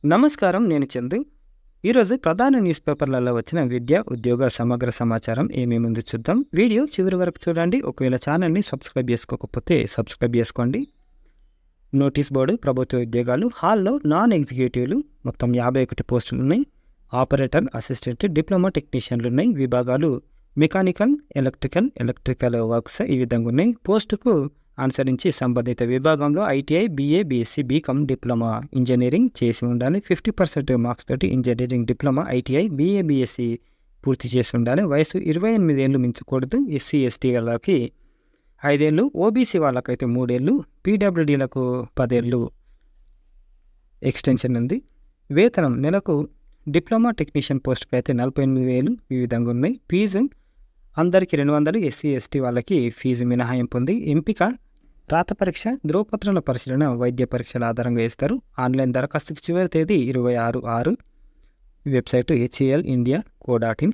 నమస్కారం. నేను చందు. ఈరోజు ప్రధాన న్యూస్ పేపర్లలో వచ్చిన విద్య, ఉద్యోగ సమగ్ర సమాచారం ఏమేముందో చూద్దాం. వీడియో చివరి వరకు చూడండి. ఒకవేళ ఛానల్ని సబ్స్క్రైబ్ చేసుకోకపోతే సబ్స్క్రైబ్ చేసుకోండి. నోటీస్ బోర్డు ప్రభుత్వ ఉద్యోగాలు హాల్లో నాన్ ఎగ్జిక్యూటివ్లు మొత్తం 51 పోస్టులు ఉన్నాయి. ఆపరేటర్, అసిస్టెంట్, డిప్లొమా టెక్నీషియన్లు ఉన్నాయి. విభాగాలు మెకానికల్, ఎలక్ట్రికల్ వర్క్స్ ఈ విధంగా ఉన్నాయి. పోస్టుకు అనుసరించి సంబంధిత విభాగంలో ITI, BA, BSc, BCom, diploma engineering చేసి ఉండాలి. 50% మార్క్స్ తోటి engineering, diploma, ITI, BA, BSc పూర్తి చేసి ఉండాలి. వయసు 28 ఏళ్ళు మించకూడదు. ఎస్సీ, ఎస్టీ వాళ్ళకి 5 ఏళ్ళు, ఓబీసీ వాళ్ళకైతే 3 ఏళ్ళు, పీడబ్ల్యూడీలకు 10 ఏళ్ళు ఎక్స్టెన్షన్ ఉంది. వేతనం నెలకు డిప్లొమా టెక్నీషియన్ పోస్టుకు అయితే 48,000 ఈ విధంగా ఉన్నాయి. ఫీజు అందరికీ 200, ఎస్సీ, ఎస్టీ వాళ్ళకి ఫీజు మినహాయింపు ఉంది. ఎంపిక రాత పరీక్ష, ధ్రువపత్రాల పరిశీలన, వైద్య పరీక్షల ఆధారంగా ఇస్తారు. ఆన్లైన్ దరఖాస్తుకి చివరి తేదీ 26/6. Website HALindia.co.in.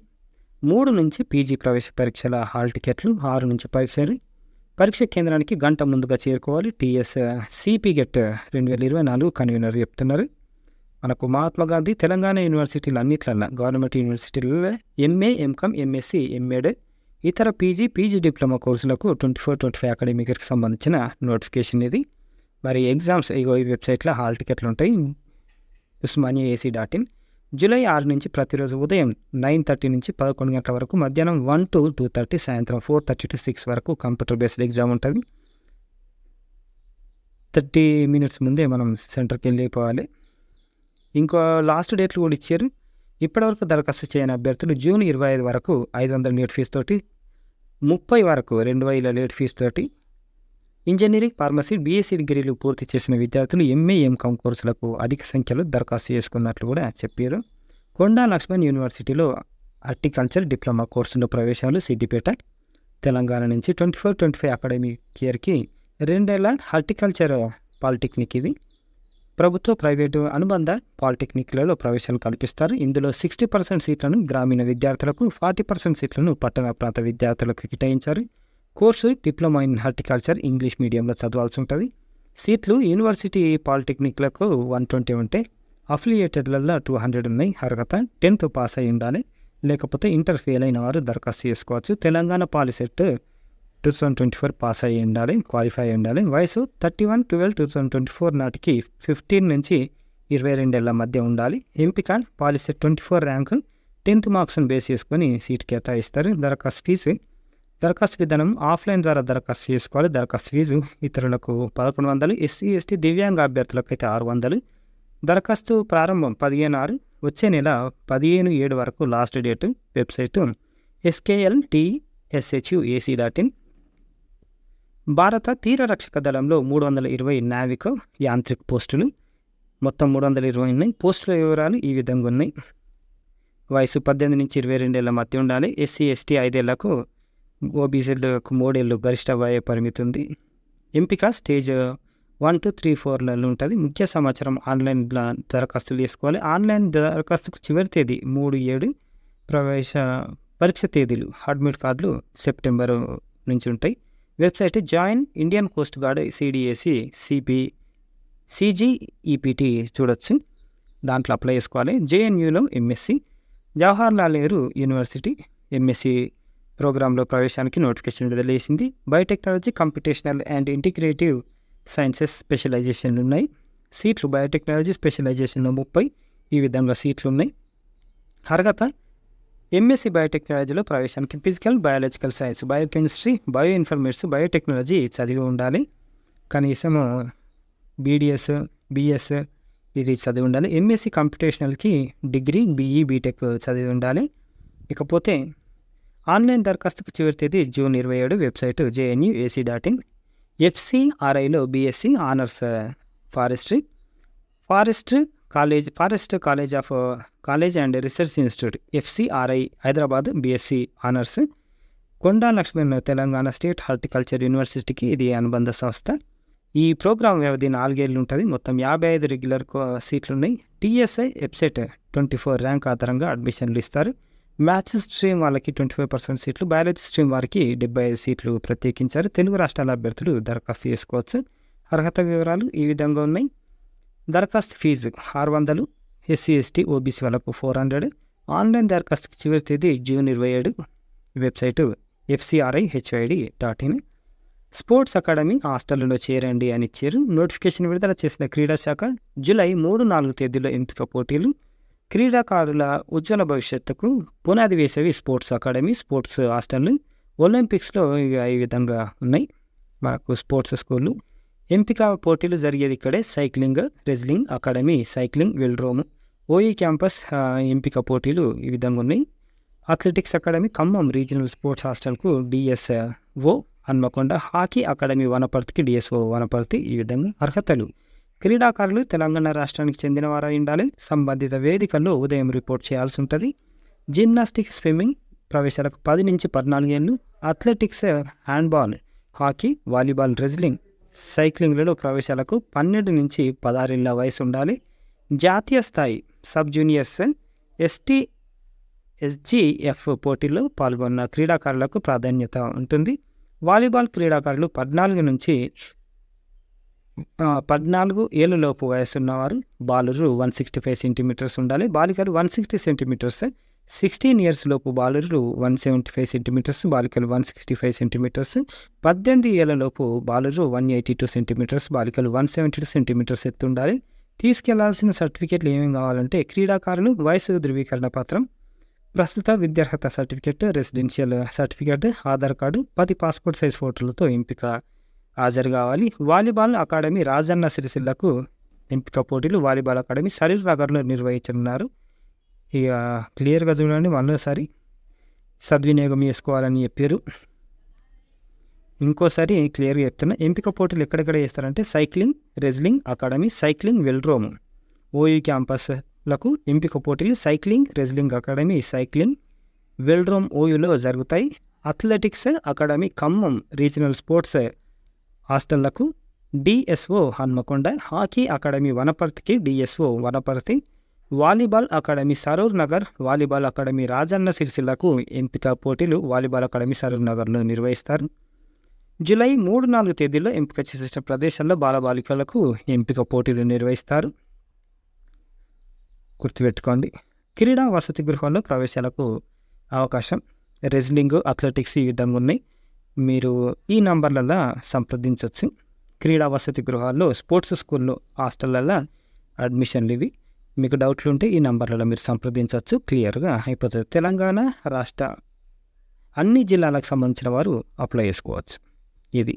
3 నుంచి పీజీ ప్రవేశ పరీక్షల హాల్ టికెట్లు, 6 నుంచి పరీక్షలు. పరీక్ష కేంద్రానికి గంట ముందుగా చేరుకోవాలి. టీఎస్ సిపి గెట్ 2024 కన్వీనర్ చెప్తున్నారు. మనకు మహాత్మా గాంధీ తెలంగాణ యూనివర్సిటీలు అన్నిట్లన్నా గవర్నమెంట్ యూనివర్సిటీలలో ఎంఏ, ఎంకామ్, ఎంఎస్సి, ఎంఎడ్, ఇతర పీజీ డిప్లొమా కోర్సులకు 24-25 అకాడమిక్ ఇయర్కి సంబంధించిన నోటిఫికేషన్ ఇది. మరి ఎగ్జామ్స్ ఈ వెబ్సైట్లో హాల్ టికెట్లు ఉంటాయి. usmania.ac.in. జూలై 6 నుంచి ప్రతిరోజు ఉదయం 9:30 నుంచి 11 గంటల వరకు, మధ్యాహ్నం 1 to 2:30, సాయంత్రం 4:30 to 6 వరకు కంప్యూటర్ బేస్డ్ ఎగ్జామ్ ఉంటుంది. 30 minutes ముందే మనం సెంటర్కి వెళ్ళిపోవాలి. ఇంకో లాస్ట్ డేట్లు కూడా ఇచ్చారు. ఇప్పటివరకు దరఖాస్తు చేయని అభ్యర్థులు జూన్ 25 వరకు 500 లేట్ ఫీజు తోటి, 30 వరకు 2,000 లేట్ ఫీజు తోటి. ఇంజనీరింగ్, ఫార్మసీ, బీఎస్సీ డిగ్రీలు పూర్తి చేసిన విద్యార్థులు ఎంఏ, ఎంకామ్ కోర్సులకు అధిక సంఖ్యలో దరఖాస్తు చేసుకున్నట్లు కూడా చెప్పారు. కొండా లక్ష్మణ్ యూనివర్సిటీలో హార్టికల్చర్ డిప్లొమా కోర్సులో ప్రవేశాలు సిద్దిపేట, తెలంగాణ నుంచి 24-25 అకాడమిక్ ఇయర్కి 2 ఏళ్ల హార్టికల్చర్ పాలిటెక్నిక్ ఇది. ప్రభుత్వ, ప్రైవేటు అనుబంధ పాలిటెక్నిక్లలో ప్రవేశాలు కల్పిస్తారు. ఇందులో 60% సీట్లను గ్రామీణ విద్యార్థులకు, 40% సీట్లను పట్టణ ప్రాంత విద్యార్థులకు కేటాయించారు. Course diploma in horticulture English మీడియంలో చదవాల్సి ఉంటుంది. సీట్లు యూనివర్సిటీ పాలిటెక్నిక్లకు 120 ఉంటే, అఫిలియేటెడ్లలో 200 ఉన్నాయి. అర్హత 10th పాస్ అయి ఉండాలి, లేకపోతే ఇంటర్ ఫెయిల్ అయిన వారు దరఖాస్తు చేసుకోవచ్చు. తెలంగాణ పాలిసెట్ 2024 పాస్ అయ్యి ఉండాలి, క్వాలిఫై అయి ఉండాలి. వయసు 31/12/2024 నాటికి 15 నుంచి 22 ఏళ్ల మధ్య ఉండాలి. ఎంపిక పాలిసెట్ 24 ర్యాంకు, 10th మార్క్స్ను బేస్ చేసుకొని సీటు కేటాయిస్తారు. దరఖాస్తు విధానం ఆఫ్లైన్ ద్వారా దరఖాస్తు చేసుకోవాలి. దరఖాస్తు ఫీజు ఇతరులకు 1,100, ఎస్సీ, ఎస్టీ, దివ్యాంగ అభ్యర్థులకు అయితే 600. దరఖాస్తు ప్రారంభం 15/6, వచ్చే నెల 15/7 వరకు లాస్ట్ డేటు. Website SKLTSHU.ac.in. భారత తీర రక్షక దళంలో 320 నావిక యాంత్రిక పోస్టులు, మొత్తం 320 ఉన్నాయి. పోస్టుల వివరాలు ఈ విధంగా ఉన్నాయి. వయసు 18 నుంచి 22 ఏళ్ల మధ్య ఉండాలి. ఎస్సీ, ఎస్టీ 5 ఏళ్లకు, ఓబీసీలకు 3 ఏళ్ళు గరిష్ట వయ పరిమితి ఉంది. ఎంపిక స్టేజ్ 1 to 3, 4 ఉంటుంది. ముఖ్య సమాచారం ఆన్లైన్ దరఖాస్తులు చేసుకోవాలి. ఆన్లైన్ దరఖాస్తుకు చివరి తేదీ 3/7. పరీక్ష తేదీలు, అడ్మిట్ కార్డులు సెప్టెంబర్ నుంచి ఉంటాయి. Website join Indian coast guard CDAC CGEPT చూడొచ్చు. దాంట్లో అప్లై చేసుకోవాలి. JNUలో MSc, Jawaharlal Nehru university MSc ప్రోగ్రాంలో ప్రవేశానికి నోటిఫికేషన్ విడుదల చేసింది. Biotechnology, computational and integrative sciences స్పెషలైజేషన్లు ఉన్నాయి. సీట్లు బయోటెక్నాలజీ స్పెషలైజేషన్లో 30 ఈ విధంగా సీట్లు ఉన్నాయి. అర్హత ఎంఎస్సి బయోటెక్నాలజీలో ప్రవేశానికి physical, biological science, biochemistry, bio informatics, biotechnology చదివి ఉండాలి. కనీసం BDS, BS ఇది చదివి ఉండాలి. ఎంఎస్సి కంప్యూటేషనల్కి డిగ్రీ, BE, బీటెక్ చదివి ఉండాలి. ఇకపోతే ఆన్లైన్ దరఖాస్తుకు చివరి తేదీ జూన్ 27. Website JNU.ac.in. FCRIలో BSc honours forest college and research institute FCRI Hyderabad BSc honours. Konda Laxman Telangana state horticulture యూనివర్సిటీకి ఇది అనుబంధ సంస్థ. ఈ ప్రోగ్రాం వ్యవధి 4 ఏళ్ళు ఉంటుంది. మొత్తం 55 రెగ్యులర్ సీట్లు ఉన్నాయి. TSI వెబ్సైట్ 24 ర్యాంక్ ఆధారంగా అడ్మిషన్లు ఇస్తారు. మ్యాథ్స్ స్ట్రీమ్ వాళ్ళకి 25% సీట్లు, బయాలజీ స్ట్రీమ్ వారికి 75 సీట్లు ప్రత్యేకించారు. తెలుగు రాష్ట్రాల అభ్యర్థులు దరఖాస్తు చేసుకోవచ్చు. అర్హత వివరాలు ఈ విధంగా ఉన్నాయి. దరఖాస్తు ఫీజు 600, ఎస్సీ ఎస్టీ ఓబీసీ వాళ్ళకు 400. ఆన్లైన్ దరఖాస్తుకి చివరి తేదీ June 27. Website fcrihyd.in. Sports academy హాస్టల్లో చేరండి అని ఇచ్చారు. నోటిఫికేషన్ విడుదల చేసిన క్రీడా శాఖ జూలై 3-4 తేదీల్లో ఎంపిక పోటీలు. క్రీడాకారుల ఉజ్వల భవిష్యత్తుకు పునాది వేసేవి స్పోర్ట్స్ అకాడమీ, స్పోర్ట్స్ హాస్టళ్ళు. ఒలింపిక్స్లో ఈ విధంగా ఉన్నాయి మనకు స్పోర్ట్స్ స్కూళ్ళు. ఎంపిక పోటీలు జరిగేది ఇక్కడే. Cycling wrestling academy, cycling velodrome, ఓఈ క్యాంపస్ ఎంపిక పోటీలు ఈ విధంగా ఉన్నాయి. Athletics academy Khammam regional sports హాస్టల్కు డిఎస్ఓ హన్మకొండ, హాకీ అకాడమీ వనపర్తికి డిఎస్ఓ వనపర్తి. ఈ విధంగా అర్హతలు: క్రీడాకారులు తెలంగాణ రాష్ట్రానికి చెందిన వారు ఉండాలి. సంబంధిత వేదికల్లో ఉదయం రిపోర్ట్ చేయాల్సి ఉంటుంది. జిమ్నాస్టిక్స్, స్విమ్మింగ్ ప్రవేశాలకు 10 నుంచి 14 ఏళ్ళు. Athletics, handball, hockey, volleyball, wrestling, సైక్లింగ్లలో ప్రవేశాలకు 12 నుంచి 16 ఏళ్ల వయసు ఉండాలి. జాతీయ స్థాయి సబ్ జూనియర్స్ ఎస్జీఎఫ్ పోటీల్లో పాల్గొన్న క్రీడాకారులకు ప్రాధాన్యత ఉంటుంది. వాలీబాల్ క్రీడాకారులు 14 ఏళ్ళలోపు వయసున్నవారు. బాలురు 165 సెంటీమీటర్స్ ఉండాలి. బాలికలు 160 సెంటీమీటర్స్. 16 ఇయర్స్ లోపు బాలురు 175 సెంటీమీటర్స్, బాలికలు 165 సెంటీమీటర్స్. 18 ఏళ్లలోపు బాలురు 182 సెంటీమీటర్స్, బాలికలు 172 సెంటీమీటర్స్ ఎత్తు ఉండాలి. తీసుకెళ్లాల్సిన సర్టిఫికేట్లు ఏమేమి కావాలంటే క్రీడాకారులు వయసు ధృవీకరణ పత్రం, ప్రస్తుత విద్యార్హత certificate, residential certificate, Aadhaar card, 10 passport size ఫోటోలతో ఎంపిక హాజరు కావాలి. వాలీబాల్ అకాడమీ రాజన్న సిరిసిల్లకు ఎంపిక పోటీలు వాలీబాల్ అకాడమీ సరీర్ నగర్లో నిర్వహించనున్నారు. ఇక క్లియర్గా చూడండి, మరోసారి సద్వినియోగం చేసుకోవాలని చెప్పారు. ఇంకోసారి క్లియర్గా చెప్తున్నా. ఎంపిక పోటీలు ఎక్కడెక్కడ చేస్తారంటే cycling wrestling academy, cycling velodrome, OU క్యాంపస్లకు ఎంపిక పోటీలు cycling wrestling academy, cycling velodrome ఓయూలో జరుగుతాయి. Athletics academy Khammam regional sports హాస్టళ్లకు డిఎస్ఓ హన్మకొండ, హాకీ అకాడమీ వనపర్తికి DSO Wanaparthy, volleyball academy Saroor Nagar, volleyball academy Rajanna సిరిసిల్లకు ఎంపిక పోటీలు వాలీబాల్ అకాడమీ సరూర్ నగర్లో నిర్వహిస్తారు. జూలై 3-4 తేదీల్లో ఎంపిక చేసిన ప్రదేశాల్లో బాలబాలికలకు ఎంపిక పోటీలు నిర్వహిస్తారు. గుర్తుపెట్టుకోండి. క్రీడా వసతి గృహాల్లో ప్రవేశాలకు అవకాశం. రెజ్లింగ్, అథ్లెటిక్స్ ఈ విధంగా ఉన్నాయి. మీరు ఈ నంబర్లలో సంప్రదించవచ్చు. క్రీడా వసతి గృహాల్లో, స్పోర్ట్స్ స్కూల్లో, హాస్టళ్ళల్లో అడ్మిషన్లు ఇవి. మీకు డౌట్లు ఉంటే ఈ నంబర్లలో మీరు సంప్రదించవచ్చు. క్లియర్గా అయిపోతుంది. తెలంగాణ రాష్ట్ర అన్ని జిల్లాలకు సంబంధించిన వారు అప్లై చేసుకోవచ్చు. ఇది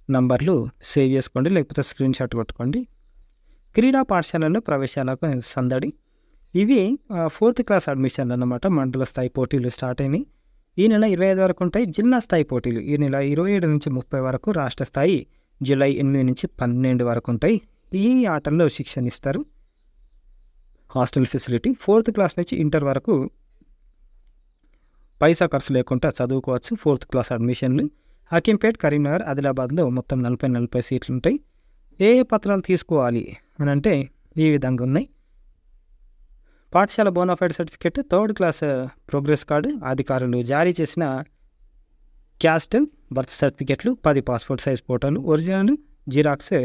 నంబర్లు సేవ్ చేసుకోండి, లేకపోతే స్క్రీన్ షాట్ కొట్టుకోండి. క్రీడా పాఠశాలలో ప్రవేశాలకు సందడి. ఇవి 4th క్లాస్ అడ్మిషన్లు అన్నమాట. మండల స్థాయి పోటీలు స్టార్ట్ అయినాయి. ఈ నెల 25 వరకు ఉంటాయి. జిల్లా స్థాయి పోటీలు ఈ నెల 27 నుంచి 30 వరకు. రాష్ట్ర స్థాయి జూలై 8 నుంచి 12 వరకు ఉంటాయి. ఈ ఆటల్లో శిక్షణ ఇస్తారు. Hostel facility. 4th క్లాస్ నుంచి ఇంటర్ వరకు పైసా ఖర్చు లేకుండా చదువుకోవచ్చు. 4th క్లాస్ అడ్మిషన్లు. హకీంపేట్, కరీంనగర్, ఆదిలాబాద్లో మొత్తం 40 సీట్లు ఉంటాయి. ఏ పత్రాలు తీసుకోవాలి అని అంటే ఈ విధంగా ఉన్నాయి. పాఠశాల bonafide certificate, 3rd class progress card, అధికారులు జారీ చేసిన క్యాస్ట్ బర్త్ సర్టిఫికేట్లు, 10 పాస్పోర్ట్ సైజ్ ఫోటోలు, ఒరిజినల్, జిరాక్స్,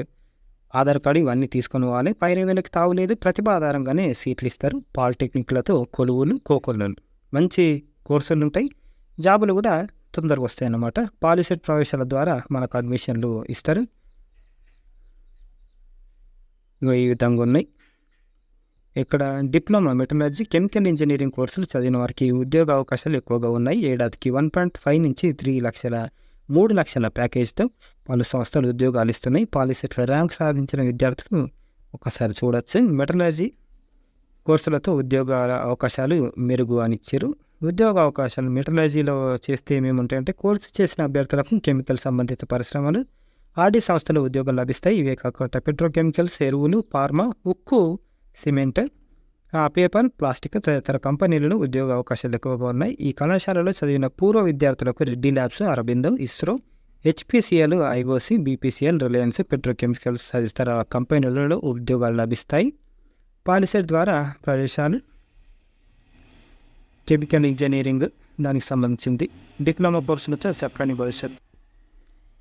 ఆధార్ కార్డు ఇవన్నీ తీసుకొని పోవాలి. పైరవీలకు తావులేదు. ప్రతిభ ఆధారంగానే సీట్లు ఇస్తారు. పాలిటెక్నిక్లతో కొలువులు, కోకొల్లు మంచి కోర్సులు ఉంటాయి. జాబులు కూడా తొందరగా వస్తాయి అన్నమాట. పాలిసెట్ ప్రవేశాల ద్వారా మనకు అడ్మిషన్లు ఇస్తారు. ఈ విధంగా ఉన్నాయి. ఇక్కడ డిప్లొమా మెటలర్జీ, కెమికల్ ఇంజనీరింగ్ కోర్సులు చదివిన వారికి ఉద్యోగ అవకాశాలు ఎక్కువగా ఉన్నాయి. ఏడాదికి 1.5 నుంచి 3 లక్షల ప్యాకేజ్తో పలు సంస్థలు ఉద్యోగాలు ఇస్తున్నాయి. పాలిసెట్లో ర్యాంక్ సాధించిన విద్యార్థులు ఒకసారి చూడవచ్చు. మెటలర్జీ కోర్సులతో ఉద్యోగాల అవకాశాలు మెరుగు అని ఇచ్చారు. ఉద్యోగ అవకాశాలు మెటలర్జీలో చేస్తే ఏమేమి ఉంటాయంటే కోర్సు చేసిన అభ్యర్థులకు కెమికల్ సంబంధిత పరిశ్రమలు, ఆర్డీ సంస్థలు ఉద్యోగాలు లభిస్తాయి. ఇవే కాకుండా పెట్రోకెమికల్స్, ఎరువులు, ఫార్మా, ఉక్కు, సిమెంట్, పేపర్, ప్లాస్టిక్ తదితర కంపెనీలలో ఉద్యోగ అవకాశాలు ఎక్కువగా ఉన్నాయి. ఈ కళాశాలలో చదివిన పూర్వ విద్యార్థులకు Reddy labs, Aurobindo, ISRO, HPCL, IOC, BPCL, Reliance petrochemicals తదితర కంపెనీలలో ఉద్యోగాలు లభిస్తాయి. పాలిసెట్ ద్వారా ప్రవేశాలు కెమికల్ ఇంజనీరింగ్ దానికి సంబంధించింది. డిప్లొమా కోర్సులతో చెప్పని భవిష్యత్.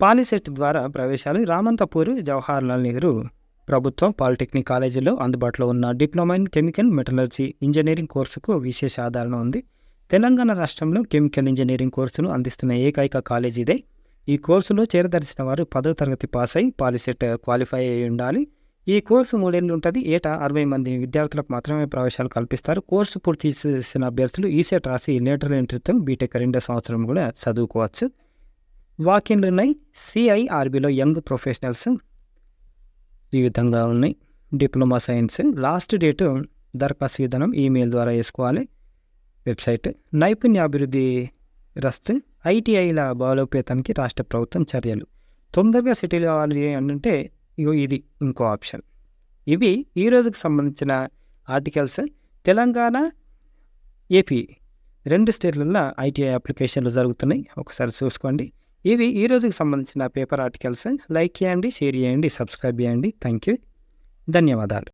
పాలిసెట్ ద్వారా ప్రవేశాలు రామంతపూర్, జవహర్లాల్ నెహ్రూ ప్రభుత్వ పాలిటెక్నిక్ కాలేజీలో అందుబాటులో ఉన్న diploma in chemical metallurgy engineering కోర్సుకు విశేష ఆదరణ ఉంది. తెలంగాణ రాష్ట్రంలో కెమికల్ ఇంజనీరింగ్ కోర్సును అందిస్తున్న ఏకైక కాలేజీ ఇదే. ఈ కోర్సులో చేరదలిచిన వారు 10వ తరగతి పాస్ అయి పాలిసెట్ క్వాలిఫై అయి ఉండాలి. ఈ కోర్సు 3 ఏళ్ళు ఉంటుంది. ఏటా 60 మంది విద్యార్థులకు మాత్రమే ప్రవేశాలు కల్పిస్తారు. కోర్సు పూర్తి చేసిన అభ్యర్థులు ఈసెట్ రాసి లేటర్ ఎంట్రీతో బీటెక్ 2వ సంవత్సరం కూడా చదువుకోవచ్చు. వాకిన్లు ఉన్నాయి. CIRBలో యంగ్ ప్రొఫెషనల్స్ ఈ విధంగా ఉన్నాయి. డిప్లొమా సైన్స్ లాస్ట్ డేటు దరఖాస్తు విధానం ఈమెయిల్ ద్వారా వేసుకోవాలి. వెబ్సైట్ నైపుణ్యాభివృద్ధి రస్తు ITIల బలోపేతానికి రాష్ట్ర ప్రభుత్వం చర్యలు. తొందరగా సెటిల్ అవ్వాలి అంటే ఇది ఇంకో ఆప్షన్. ఇవి ఈ రోజుకి సంబంధించిన ఆర్టికల్స్. తెలంగాణ, ఏపీ 2 స్టేట్లలో ITI అప్లికేషన్లు జరుగుతున్నాయి. ఒకసారి చూసుకోండి. ఇవి ఈ రోజుకి సంబంధించిన పేపర్ ఆర్టికల్స్. లైక్ చేయండి, షేర్ చేయండి, సబ్స్క్రైబ్ చేయండి. Thank you. ధన్యవాదాలు.